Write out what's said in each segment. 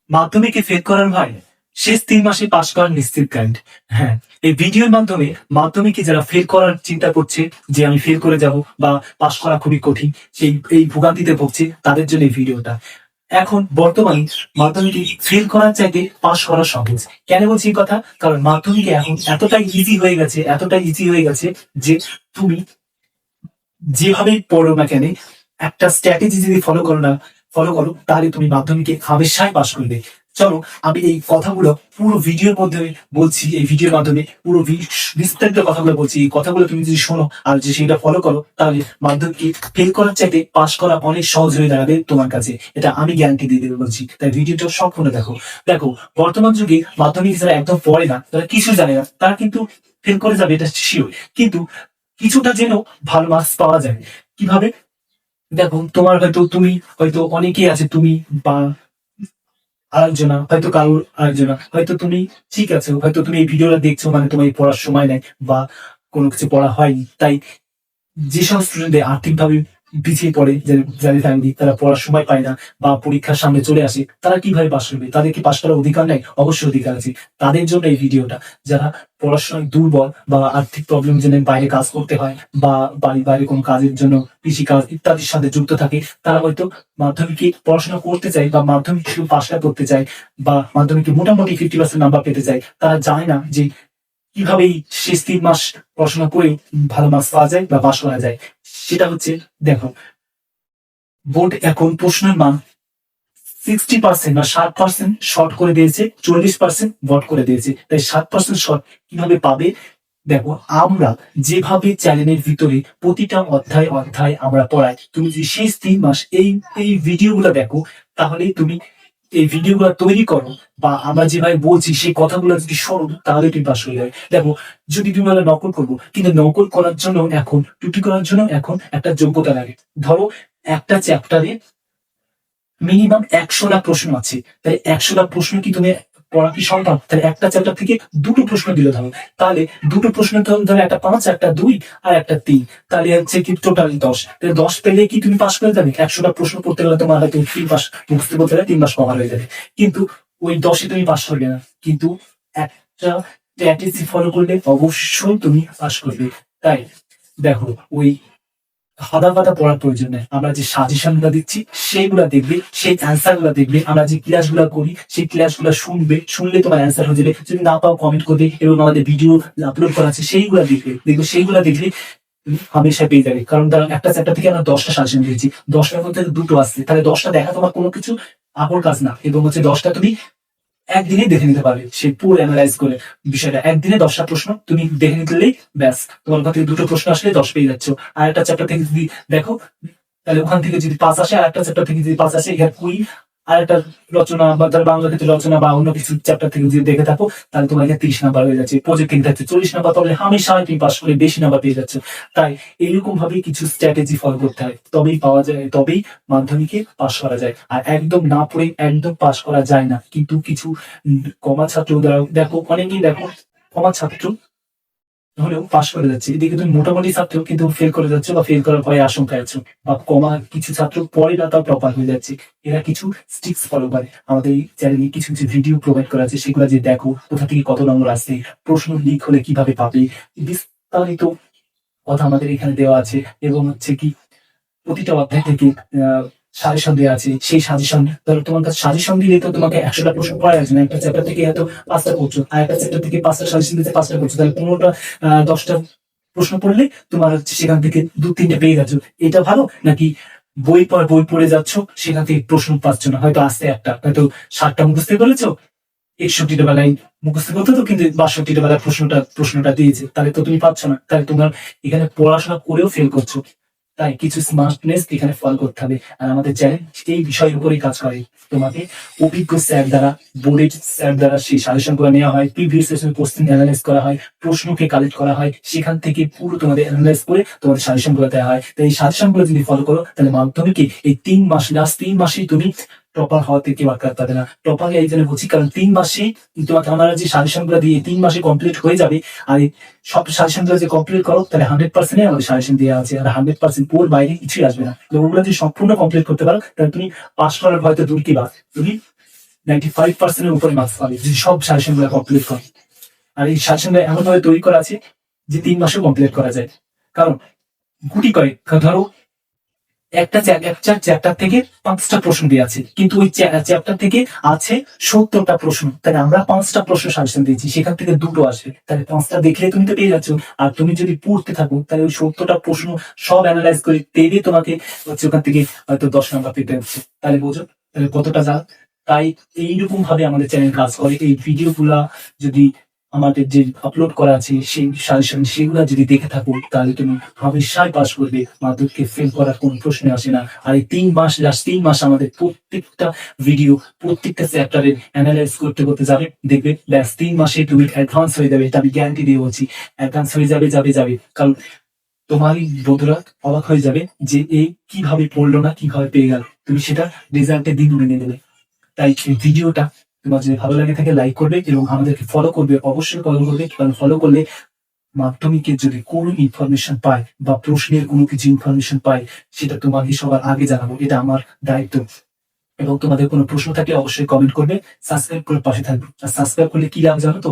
মাধ্যমিকে ফেল করার ভয়, শেষ 3 মাসে পাশ করার নিশ্চিত গ্যারান্টি। হ্যাঁ, এই ভিডিওর মাধ্যমে মাধ্যমিকে যারা ফেল করার চিন্তা করছে যে আমি ফেল করে যাব বা পাশ করা খুবই কঠিন, এই ভোগান্তিতে ভুগছে, তাদের জন্য এই ভিডিওটা। এখন বর্তমানে মাধ্যমিকে ফেল করার চাইতে পাশ করা সহজ। কেন বলছি এই কথা? কারণ মাধ্যমিকে এখন এতটাই ইজি হয়ে গেছে, এতটাই ইজি হয়ে গেছে যে তুমি যেভাবেই পড়ো না কেন, একটা স্ট্র্যাটেজি যদি ফলো করো তাহলে তুমি মাধ্যমিকে হামেশাই পাস করবে। চলো, আমি এই কথাগুলো পুরো ভিডিওর মধ্যে বলছি, এই ভিডিওর মাধ্যমে পুরো বিস্তারিত কথাগুলো বলছি। এই কথাগুলো তুমি যদি শোনো আর যে সেটা ফলো করো, তাহলে মাধ্যমিকে ফেল করার চাইতে পাস করা অনেক সহজ হয়ে দাঁড়াবে তোমার কাছে। এটা আমি গ্যারান্টি দিয়ে দেবো বলছি। তাই ভিডিওটা সম্পূর্ণ দেখো। দেখো, বর্তমান যুগে মাধ্যমিক যারা একদম পড়ে না, তারা কিছু জানে না, তারা কিন্তু ফেল করে যাবে, এটা শিওর। কিন্তু কিছুটা যেন ভালো মার্কস পাওয়া যায়। কিভাবে? দেখো, তোমার হয়তো তুমি হয়তো অনেকেই আছে, তুমি বা আরেকজনা, হয়তো কারোর আরেকজনা, হয়তো তুমি ঠিক আছে, হয়তো তুমি এই ভিডিওটা দেখছো মানে তোমার এই পড়ার সময় নেই বা কোনো কিছু পড়া হয়নি। তাই যেসব স্টুডেন্টদের আর্থিকভাবে পিছিয়ে পড়ে, যাদের ফ্যামিলি তারা পড়ার সময় পায় না বা পরীক্ষার সামনে চলে আসে, তারা কিভাবে পাশ করবে? তাদের কি পাশ করার অধিকার নেই? অবশ্যই অধিকার আছে। তাদের জন্য এই ভিডিওটা। যারা পড়াশোনায় দুর্বল বা আর্থিক প্রবলেম জন্য বাইরে কাজ করতে হয় বা বাড়ির বাইরে কোনো কাজের জন্য কৃষি কাজ ইত্যাদির সাথে যুক্ত থাকে, তারা হয়তো মাধ্যমিকে পড়াশোনা করতে চায় বা মাধ্যমিক শুধু পাশটা করতে চায় বা মাধ্যমিকে মোটামুটি 50% নাম্বার পেতে চায়। তারা জানে না যে কিভাবে এই শেষ 3 মাস পড়াশোনা করে ভালো মার্কস পাওয়া যায় বা পাশ করা যায়। সেটা হচ্ছে, দেখো, বোর্ড এখন প্রশ্নের মান 60% বা 60% শর্ট করে দিয়েছে, 40% বট করে দিয়েছে। তাই 60% শর্ট কিভাবে পাবে? দেখো, আমরা যেভাবে চ্যানেলের ভিতরে প্রতিটা অধ্যায় অধ্যায় আমরা পড়াই, তুমি যদি শেষ 3 মাস এই এই ভিডিওগুলো দেখো, তাহলে তুমি এই ভিডিওগুলো তৈরি করো বা আমরা যেভাবে বলছি সেই কথাগুলো যদি শোনো, তাহলে তুমি পাস হয়ে যাবে। দেখো, যদি তুমি বলে নকল করবো, কিন্তু নকল করার জন্য এখন, টুটি করার জন্য এখন একটা যোগ্যতা লাগে। ধরো, একটা চ্যাপ্টারে মিনিমাম 100টা প্রশ্ন আছে। তাই 100টা প্রশ্ন কি তুমি পড়া কি সম্ভব? তাহলে একটা চ্যাপ্টার থেকে দুটো প্রশ্ন দিলে ধরো, তাহলে দুটো প্রশ্ন ধরো, একটা 5, একটা 2 আর একটা 3, তাহলে হচ্ছে কি টোটাল 10। তাহলে 10 পেলে কি তুমি পাস করে যাবে? 100টা প্রশ্ন পড়তে গেলে তোমার হয়তো 3 মাস মুখস্থ করতে গেলে 3 মাস কভার হয়ে যাবে, কিন্তু ওই 10এ তুমি পাস করবে না। কিন্তু একটা স্ট্র্যাটেজি ফলো করলে অবশ্যই তুমি পাস করবে। তাই দেখো, ওই হাদা পাতা পড়ার প্রয়োজন নেই। আমরা যে সাজেশন গুলা দিচ্ছি সেইগুলা দেখবে, সেই অ্যান্সার গুলা দেখবে। আমরা যে ক্লাস গুলা করি সেই ক্লাস গুলা শুনবে, শুনলে তোমার অ্যান্সার হয়ে যাবে। যদি না পাও কমেন্ট করবে, এবং আমাদের ভিডিও আপলোড করা আছে সেইগুলা সেইগুলা দেখলে তুমি হামেশা পেয়ে যাবে। কারণ তারা একটা চ্যাপ্টার থেকে আমরা 10টা সাজেশন দিয়েছি, 10টার মধ্যে দুটো আসছে, তাহলে 10টা দেখা তোমার কোনো কিছু আপর কাজ না। এবং হচ্ছে 10টা তুমি একদিনে দেখে নিতে পারবে। সে পুরো অ্যানালাইজ করে বিষয়টা একদিনে 10টা প্রশ্ন তুমি দেখে নিতেই ব্যাস, তোমার ওখান থেকে দুটো প্রশ্ন আসলে 10 পেয়ে যাচ্ছ। আর একটা চ্যাপ্টার থেকে যদি দেখো, তাহলে ওখান থেকে যদি 5 আসে, আর একটা চ্যাপ্টার থেকে যদি 5 আসে, এখানে কুই আর একটা রচনা বা ধর বাংলা ক্ষেত্রে রচনা বা অন্য কিছু চ্যাপ্টার থেকে যদি দেখে থাকো, তাহলে তোমার এখানে 30 নাম্বার হয়ে যাচ্ছে। প্রজেক্ট থেকে থাকছে 40 নাম্বার, তাহলে হামেশা তুমি পাস করে বেশি নাম্বার পেয়ে যাচ্ছ। তাই এইরকম ভাবে কিছু স্ট্র্যাটেজি ফলো করতে হয়, তবেই পাওয়া যায়, তবেই মাধ্যমিকে পাস করা যায়। আর একদম না পড়ে একদম পাস করা যায় না। কিন্তু কিছু কমা ছাত্র দেখো, অনেকেই দেখো কমা ছাত্র হলেও পাশ করে যাচ্ছে, এদিকে তুমি মোটামুটি ছাত্র কিন্তু ফেল করে যাচ্ছে বা ফেল করার ভয়ে আশঙ্কায় আছো। বা কমা কিছু ছাত্র পরে না, তাও টপার হয়ে যাচ্ছে। এরা কিছু স্টিক্স ফলো করে। আমাদের এই চ্যানেলে কিছু কিছু ভিডিও প্রোভাইড করা আছে, সেগুলো যে দেখো কোথা থেকে কত নম্বর আসছে, প্রশ্ন লিক হলে কিভাবে পাবে, বিস্তারিত কথা আমাদের এখানে দেওয়া আছে। এবং হচ্ছে কি, প্রতিটা অধ্যায় থেকে সাজেশন দেওয়া আছে। সেই সাজেশন, ধরো তোমার কাছে সাজেশন দিলে তো তোমাকে 100টা প্রশ্ন পড়া যাচ্ছে না। একটা চ্যাপ্টার থেকে হয়তো 5টা করছো, আর একটা চ্যাপ্টার থেকে 5টা সাজেশন দিতে 5টা করছো, তাহলে 15টা 10টা প্রশ্ন পড়লে তোমার হচ্ছে সেখান থেকে 2-3টে পেয়ে যাচ্ছ। এটা ভালো নাকি বই পর বই পড়ে যাচ্ছ, সেখান থেকে প্রশ্ন পাচ্ছ না? হয়তো আসতে একটা, হয়তো 60টা মুখস্থ করেছো, 61টা বেলায় মুখস্থ করতে তো, কিন্তু 62টা বেলায় প্রশ্নটা দিয়েছে, তাহলে তো তুমি পাচ্ছ না। তাহলে তোমার এখানে পড়াশোনা করেও ফেল করছো। তাই কিছু স্মার্টনেস এখানে ফলো করতে হবে। আর আমাদের চ্যানেল এই বিষয়ের উপরেই কাজ করে। তোমাকে অভিজ্ঞ স্যার দ্বারা, বোর্ডের স্যার দ্বারা সেই সাজেশন করে নেওয়া হয়, প্রিভিয়াস সেশন কোশ্চেন অ্যানালাইজ করা হয়, প্রশ্নকে কালেক্ট করা হয়, সেখান থেকে পুরো তোমাদের অ্যানালাইজ করে তোমাদের সাজেশন গুলো দেওয়া হয়। তো এই সাজেশন গুলো যদি ফলো করো, তাহলে মাধ্যমিকে এই 3 মাস, লাস্ট 3 মাসেই তুমি টপার হওয়াতে কেউ আটকাতে পারবে না। টপার এই জন্য বলছি, কারণ 3 মাসে তোমাকে আমরা যে সাজেশন গুলো দিয়ে 3 মাসে কমপ্লিট হয়ে যাবে। আর এই সব সাজেশন গুলো যে কমপ্লিট করো, তাহলে 100% আমাদের সাজেশন দেওয়া আছে। আর 100% ওর বাইরে কিছুই আসবে না। তো ওগুলো যদি সম্পূর্ণ কমপ্লিট করতে পারো, তাহলে তুমি পাস করার হয়তো দূর কি বাদ, তুমি 95% উপরে মার্কস পাবে যদি সব সাজেশন গুলো কমপ্লিট করে। আর এই সাজেশন গুলো এমন ভাবে তৈরি করা আছে যে 3 মাসে কমপ্লিট করা যায়। কারণ গুটি কয়েক ধরো একটা চ্যাপ্টার থেকে 5টা প্রশ্ন দিয়ে আছে, কিন্তু ওই চ্যাপ্টার থেকে আছে 70টা প্রশ্ন, তাহলে আমরা 5টা প্রশ্ন সাজেশন দিয়েছি, সেখান থেকে 2টো আসবে, তাহলে 5টা দেখলে তুমি তো পেয়ে যাচ্ছ। আর তুমি যদি পড়তে থাকো তাহলে ওই 70টা প্রশ্ন সব অ্যানালাইজ করে তেলে তোমাকে হচ্ছে ওখান থেকে হয়তো 10 নাম্বার পেতে হচ্ছে। তাহলে বোঝো তাহলে কতটা যা। তাই এইরকম ভাবে আমাদের চ্যানেল কাজ করে। এই ভিডিও গুলা যদি আমাদের যে আপলোড করা আছে সেই সাজেশন সেগুলা যদি দেখে থাকো তাহলে তুমি হামেশাই পাস করবে, মাধ্যমিককে ফেল করার কোনো প্রশ্ন আসে না। আর এই 3 মাস আমাদের প্রত্যেকটা ভিডিও প্রত্যেকটা চ্যাপ্টারের অ্যানালাইজ করতে করতে যাবে, দেখবে ব্যাস 3 মাসে তুমি অ্যাডভান্স হয়ে যাবে, এটা আমি গ্যারান্টি দিয়ে বলছি। অ্যাডভান্স হয়ে যাবে কারণ তোমারই বন্ধুরা অবাক হয়ে যাবে যে এই কিভাবে পড়লো না কিভাবে পেয়ে গেল, তুমি সেটা রেজাল্টের দিন মেনে নেবে। তাই এই ভিডিওটা তোমার যদি ভালো লাগে থাকে লাইক করবে এবং আমাদেরকে ফলো করবে, অবশ্যই ফলো করবে। কারণ ফলো করলে মাধ্যমিকের যদি কোনো ইনফরমেশন পায় বা প্রশ্নের কোনো কিছু ইনফরমেশন পায় সেটা তোমাকে সবার আগে জানাবো, এটা আমার দায়িত্ব। এবং তোমাদের কোনো প্রশ্ন থাকলে অবশ্যই কমেন্ট করবে, সাবস্ক্রাইব করে পাশে থাকবে। আর সাবস্ক্রাইব করলে কি লাভ জানো তো,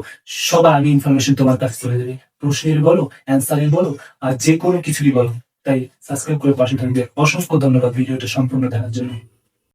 সবার আগে ইনফরমেশন তোমার কাছে চলে যাবে, প্রশ্নের বলো অ্যান্সারের বলো আর যে কোনো কিছুরই বলো। তাই সাবস্ক্রাইব করে পাশে থাকবে। অসংখ্য ধন্যবাদ ভিডিওটা সম্পূর্ণ দেখার জন্য।